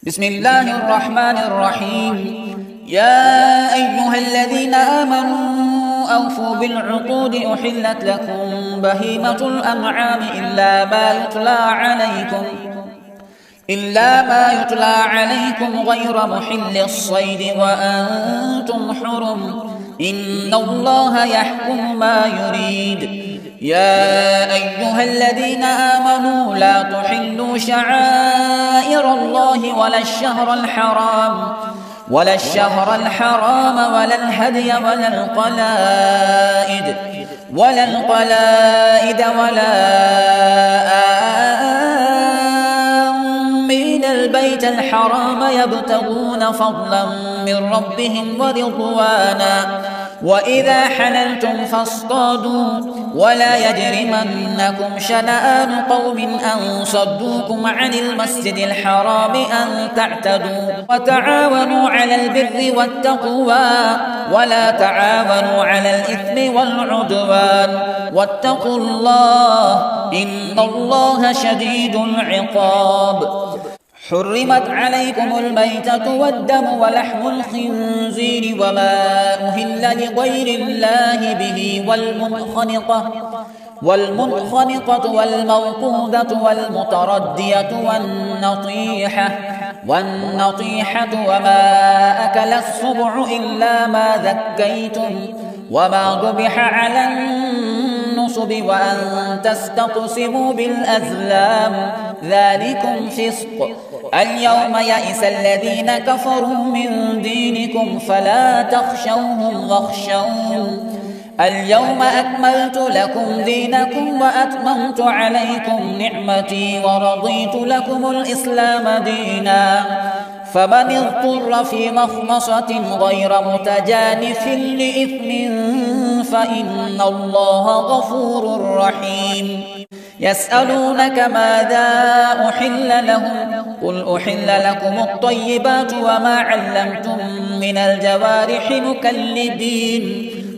بسم الله الرحمن الرحيم. يا أيها الذين آمنوا أوفوا بالعقود أحلت لكم بهيمة الأنعام إلا ما يتلى عليكم غير محل الصيد وأنتم حرم إن الله يحكم ما يريد. يا أيها الذين آمنوا لا تحلوا شعائر الله ولا الشهر الحرام ولا الهدي ولا القلائد ولا آمين البيت الحرام يبتغون فضلا من ربهم ورضوانا وإذا حللتم فاصطادوا ولا يجرمنكم شنآن قوم أن صدوكم عن المسجد الحرام أن تعتدوا وتعاونوا على البر والتقوى ولا تعاونوا على الإثم والعدوان واتقوا الله إن الله شديد العقاب. حرمت عليكم الميتة والدم ولحم الخنزير وما أهل لغير الله به والمنخنقة والموقوذة والمتردية والنطيحة وما أكل السبع إلا ما ذكيتم وما ذبح على النصب وأن تستقسموا بالأزلام ذلكم فسق. اليوم يئس الذين كفروا من دينكم فلا تخشوهم واخشون اليوم أكملت لكم دينكم وأتممت عليكم نعمتي ورضيت لكم الإسلام دينا فمن اضطر في مخمصة غير متجانف لإثم فإن الله غفور رحيم. يسألونك ماذا أحل لهم قل أحل لكم الطيبات وما علمتم من الجوارح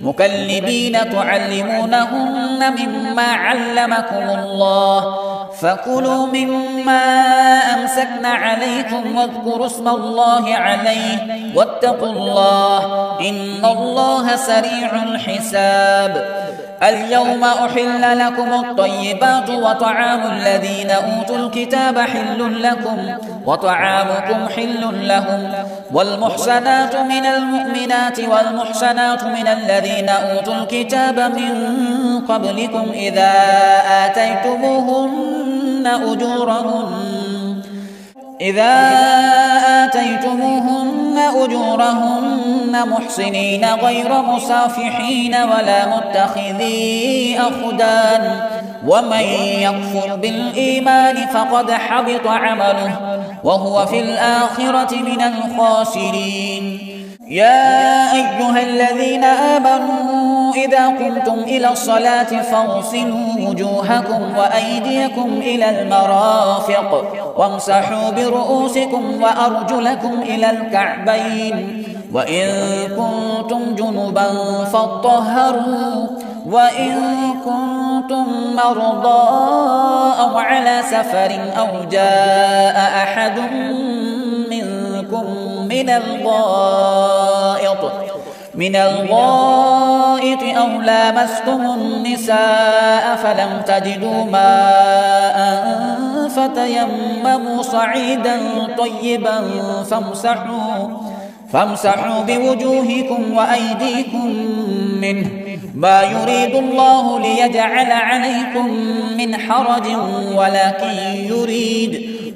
مكلبين تعلمونهن مما علمكم الله فكلوا مما أمسكن عليكم واذكروا اسم الله عليه واتقوا الله إن الله سريع الحساب. اليوم أحل لكم الطيبات وطعام الذين أوتوا الكتاب حل لكم وطعامكم حل لهم والمحسنات من المؤمنات والمحسنات من الذين أوتوا الكتاب من قبلكم إذا آتيتموهن أجورهن محصنين غير مسافحين ولا متخذي أخدان ومن يكفر بالإيمان فقد حبط عمله وهو في الآخرة من الخاسرين. يا أيها الذين آمنوا إذا قمتم إلى الصلاة فاغسلوا وجوهكم وأيديكم إلى المرافق وامسحوا برؤوسكم وأرجلكم إلى الكعبين وإن كنتم جنبا فاطهروا وإن كنتم مرضى أو على سفر أو جاء أحد منكم من الغائط أو لامستم النساء فلم تجدوا ماء فتيمموا صعيدا طيبا فامسحوا بوجوهكم وأيديكم منه ما يريد الله ليجعل عليكم من حرج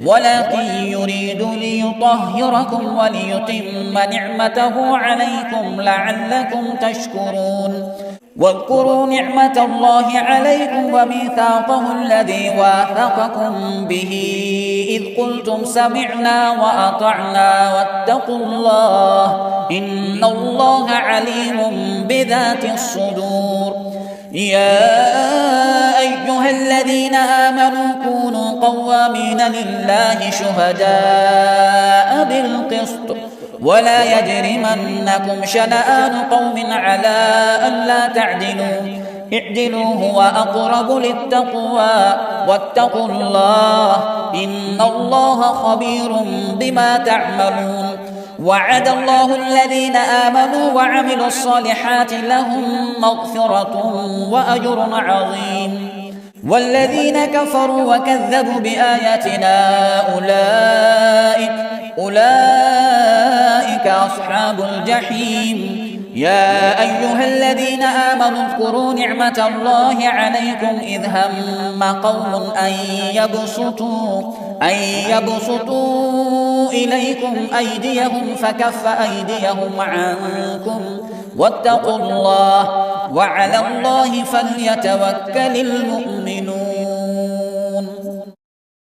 ولكن يريد ليطهركم وليتم نعمته عليكم لعلكم تشكرون. واذكروا نعمة الله عليكم وميثاقه الذي واثقكم به إذ قلتم سمعنا وأطعنا واتقوا الله إن الله عليم بذات الصدور. يا أيها الذين آمنوا كونوا قوامين لله شهداء بالقسط ولا يجرمنكم شنآن قوم على ألا تعدلوا اعدلوا هو أقرب للتقوى واتقوا الله إن الله خبير بما تعملون وعد الله الذين آمنوا وعملوا الصالحات لهم مغفرة وأجر عظيم والذين كفروا وكذبوا بآياتنا أولئك أصحاب الجحيم يا أيها الذين آمنوا اذكروا نعمة الله عليكم إذ هم قوم أن يبسطوا إليكم أيديهم فكف أيديهم عنكم واتقوا الله وعلى الله فليتوكل المؤمنون